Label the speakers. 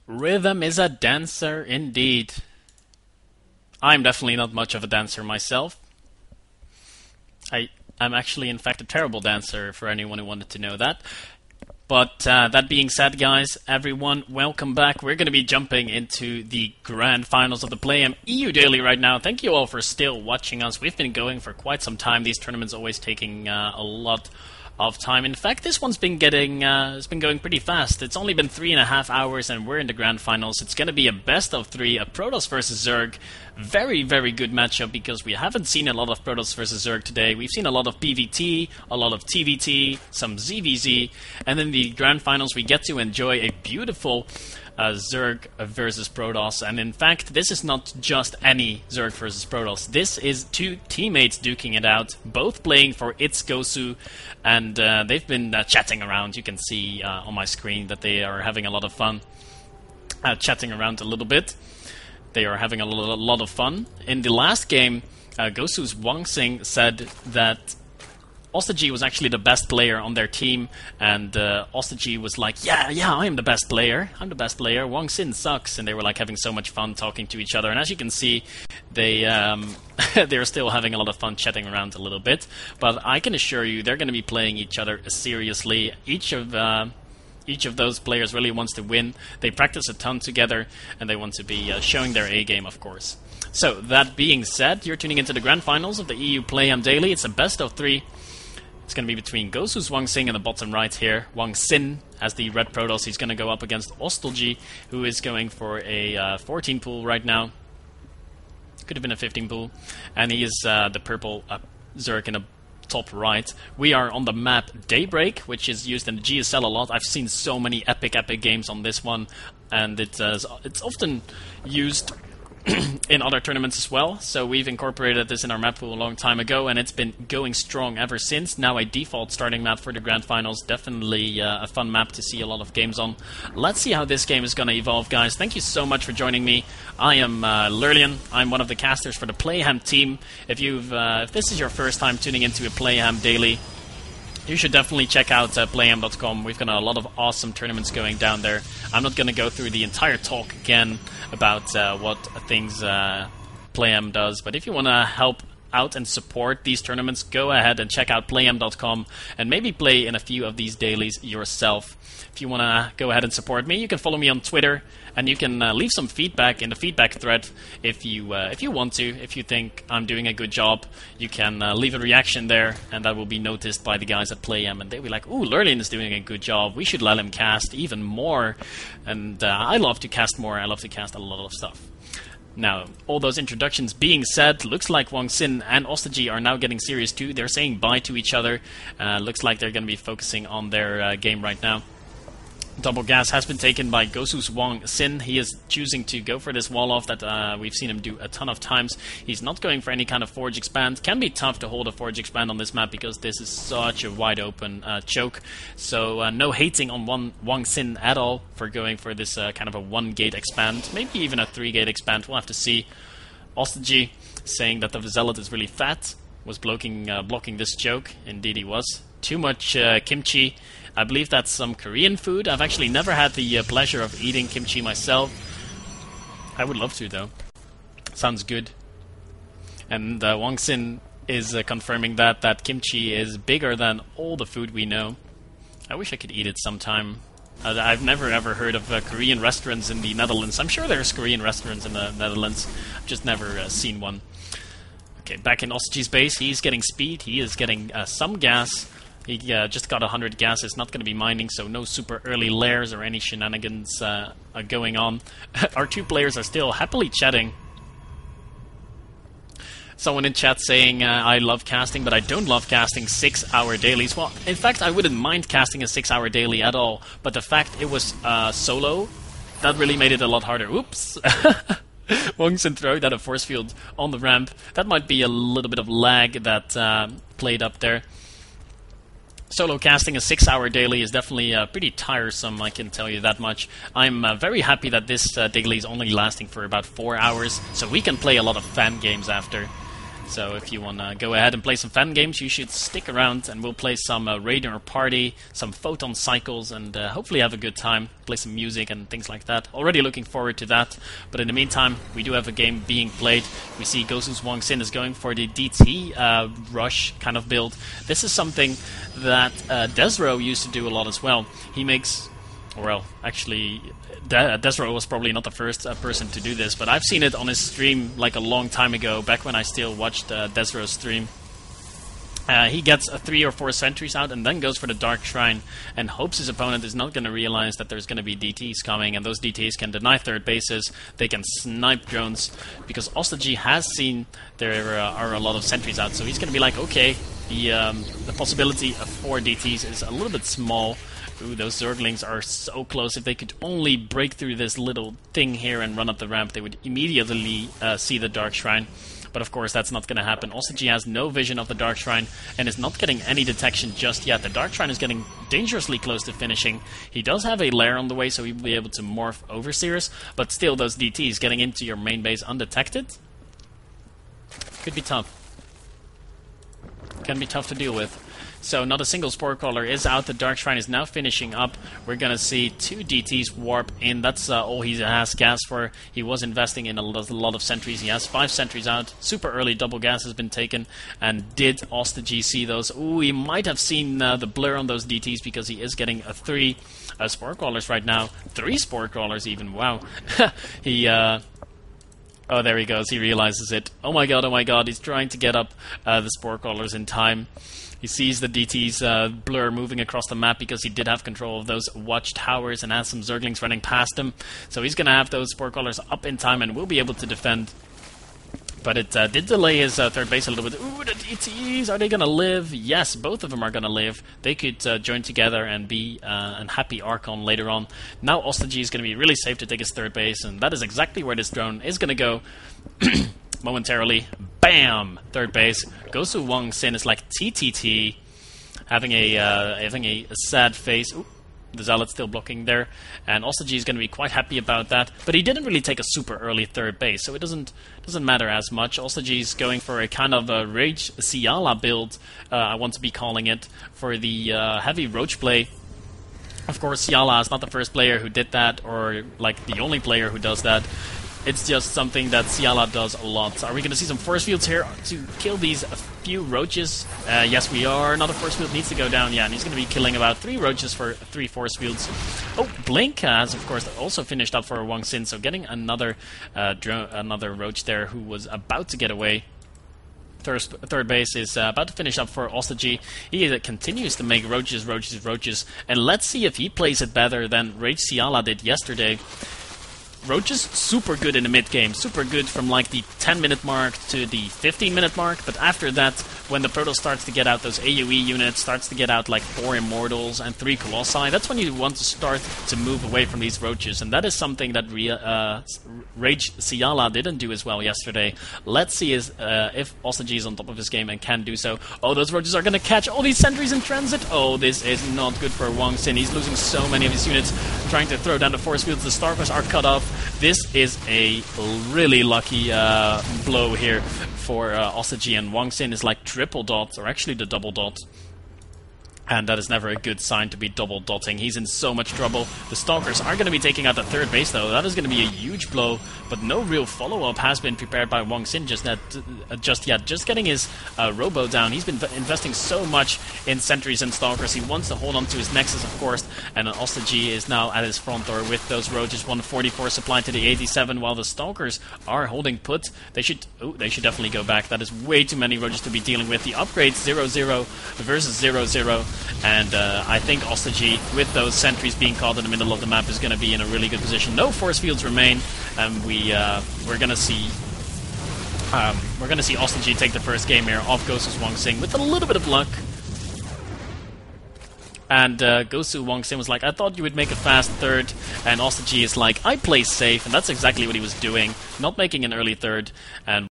Speaker 1: Rhythm is a dancer indeed. I'm definitely not much of a dancer myself. I'm actually, in fact, a terrible dancer for anyone who wanted to know that. But that being said, guys, everyone, welcome back. We're going to be jumping into the grand finals of the Playhem EU Daily right now. Thank you all for still watching us. We've been going for quite some time. These tournaments always taking a lot of time. In fact, this one's been it's been going pretty fast. It's only been 3.5 hours and we're in the grand finals. It's going to be a best of 3, a Protoss versus Zerg. Very, very good matchup because we haven't seen a lot of Protoss versus Zerg today. We've seen a lot of PvT, a lot of TvT, some ZvZ, and in the grand finals we get to enjoy a beautiful Zerg versus Protoss. And in fact, this is not just any Zerg versus Protoss. This is two teammates duking it out, both playing for its GoSu, and they've been chatting around. You can see on my screen that they are having a lot of fun chatting around a little bit. They are having a lot of fun. In the last game, GoSu HwangSin said that Ostojiy was actually the best player on their team, and Ostojiy was like, yeah, I am the best player. I'm the best player. HwangSin sucks. And they were like having so much fun talking to each other. And as you can see, they're still having a lot of fun chatting around a little bit. But I can assure you, they're going to be playing each other seriously. Each of those players really wants to win. They practice a ton together, and they want to be showing their A game, of course. So, that being said, you're tuning into the grand finals of the EU Playhem Daily. It's a best of 3. It's going to be between GoSu HwangSin in the bottom right here. HwangSin as the red Protoss. He's going to go up against ostojiy, who is going for a 14 pool right now. Could have been a 15 pool. And he is the purple Zerg in the top right. We are on the map Daybreak, which is used in the GSL a lot. I've seen so many epic games on this one, and it's often used in other tournaments as well, so we've incorporated this in our map pool a long time ago, and it's been going strong ever since. Now a default starting map for the grand finals. Definitely a fun map to see a lot of games on. Let's see how this game is going to evolve, guys. Thank you so much for joining me. I am Lyrlian. I'm one of the casters for the Playhem team. If this is your first time tuning into a Playhem daily, you should definitely check out Playhem.com. We've got a lot of awesome tournaments going down there. I'm not going to go through the entire talk again about what things Playhem does, but if you want to help out and support these tournaments, go ahead and check out Playhem.com and maybe play in a few of these dailies yourself. If you want to go ahead and support me, you can follow me on Twitter, and you can leave some feedback in the feedback thread if you want to. If you think I'm doing a good job, you can leave a reaction there, and that will be noticed by the guys at Playhem, and they'll be like, "Ooh, Lyrlian is doing a good job. We should let him cast even more." And I love to cast more. I love to cast a lot of stuff. Now, all those introductions being said, looks like HwangSin and ostojiy are now getting serious too. They're saying bye to each other. Looks like they're going to be focusing on their game right now. Double gas has been taken by GoSu HwangSin. He is choosing to go for this wall-off that we've seen him do a ton of times. He's not going for any kind of forge expand. Can be tough to hold a forge expand on this map because this is such a wide-open choke. So no hating on HwangSin at all for going for this kind of a 1-gate expand. Maybe even a 3-gate expand. We'll have to see. ostojiy saying that the Zealot is really fat. Was blocking this choke. Indeed he was. Too much kimchi. I believe that's some Korean food. I've actually never had the pleasure of eating kimchi myself. I would love to, though. Sounds good. And HwangSin is confirming that kimchi is bigger than all the food we know. I wish I could eat it sometime. I've never ever heard of Korean restaurants in the Netherlands. I'm sure there's Korean restaurants in the Netherlands. I've just never seen one. Okay, back in ostojiy's base, he's getting speed. He is getting some gas. He just got 100 gas. It's not going to be mining, so no super early layers or any shenanigans are going on. Our two players are still happily chatting. Someone in chat saying, I love casting, but I don't love casting 6-hour dailies. Well, in fact, I wouldn't mind casting a 6-hour daily at all, but the fact it was solo, that really made it a lot harder. Oops! HwangSin throwing out a force field on the ramp. That might be a little bit of lag that played up there. Solo casting a 6-hour daily is definitely pretty tiresome, I can tell you that much. I'm very happy that this daily is only lasting for about 4 hours, so we can play a lot of fan games after. So if you want to go ahead and play some fan games, you should stick around, and we'll play some Radar Party, some Photon Cycles, and hopefully have a good time, play some music and things like that. Already looking forward to that, but in the meantime, we do have a game being played. We see GoSu HwangSin is going for the DT rush kind of build. This is something that Desro used to do a lot as well. He makes... Well, actually, Desro was probably not the first person to do this, but I've seen it on his stream like a long time ago, back when I still watched Desro's stream. He gets 3 or 4 sentries out and then goes for the Dark Shrine and hopes his opponent is not going to realize that there's going to be DTs coming, and those DTs can deny third bases, they can snipe drones, because ostojiy has seen there are a lot of sentries out, so he's going to be like, okay, the possibility of 4 DTs is a little bit small. Ooh, those Zerglings are so close. If they could only break through this little thing here and run up the ramp, they would immediately see the Dark Shrine. But of course, that's not going to happen. ostojiy has no vision of the Dark Shrine and is not getting any detection just yet. The Dark Shrine is getting dangerously close to finishing. He does have a lair on the way, so he'll be able to morph Overseers, but still, those DTs getting into your main base undetected could be tough. Can be tough to deal with. So not a single Spore Caller is out. The Dark Shrine is now finishing up. We're going to see 2 DTs warp in. That's all he has gas for. He was investing in a lot of sentries. He has 5 sentries out. Super early double gas has been taken. And did ostojiy see those? Ooh, he might have seen the blur on those DTs, because he is getting 3 Spore Crawlers right now. 3 Spore Crawlers even. Wow. He... Oh, there he goes. He realizes it. Oh my god, he's trying to get up the Spore Crawlers in time. He sees the DT's blur moving across the map, because he did have control of those watchtowers and has some Zerglings running past him. So he's going to have those Spore Crawlers up in time and will be able to defend. But it did delay his third base a little bit. Ooh, the DTs, are they going to live? Yes, both of them are going to live. They could join together and be an happy Archon later on. Now ostojiy is going to be really safe to take his third base, and that is exactly where this drone is going to go. Momentarily. Bam! Third base. GoSu HwangSin is like TTT, having a sad face. Ooh, the Zealot's still blocking there, and ostojiy is going to be quite happy about that. But he didn't really take a super early third base, so it doesn't matter as much. ostojiy is going for a kind of a Rage Ciala build, I want to be calling it, for the heavy roach play. Of course, Ciala is not the first player who did that, or like the only player who does that. It's just something that Ciala does a lot. Are we going to see some force fields here to kill these few roaches? Yes, we are. Another force field needs to go down. Yeah, and he's going to be killing about 3 roaches for 3 force fields. Oh, Blink has, of course, also finished up for HwangSin, so getting another roach there who was about to get away. Third base is about to finish up for ostojiy. He continues to make roaches, and let's see if he plays it better than Rage Ciala did yesterday. Roaches, super good in the mid-game, super good from like the 10-minute mark to the 15-minute mark, but after that, when the Protoss starts to get out those AoE units, starts to get out like 4 Immortals and 3 Colossi, that's when you want to start to move away from these roaches, and that is something that Rage Ciala didn't do as well yesterday. Let's see if ostojiy is on top of his game and can do so. Oh, those roaches are going to catch all these sentries in transit. Oh, this is not good for HwangSin. He's losing so many of his units, trying to throw down the force fields. The Starfish are cut off. This is a really lucky blow here for ostojiy, and HwangSin is like triple dot, or actually the double dot. And that is never a good sign to be double dotting. He's in so much trouble. The Stalkers are going to be taking out the third base, though. That is going to be a huge blow, but no real follow-up has been prepared by HwangSin just yet. Just getting his Robo down. He's been investing so much in sentries and Stalkers. He wants to hold on to his Nexus, of course, and ostojiy is now at his front door with those roaches. 144 supplied to the 87, while the Stalkers are holding put. They should definitely go back. That is way too many roaches to be dealing with. The upgrades 0-0 versus 0-0. And I think ostojiy, with those sentries being caught in the middle of the map, is going to be in a really good position. No force fields remain, and we're going to see ostojiy take the first game here off GoSu HwangSin with a little bit of luck. And GoSu HwangSin was like, I thought you would make a fast third, and ostojiy is like, I play safe, and that's exactly what he was doing, not making an early third, and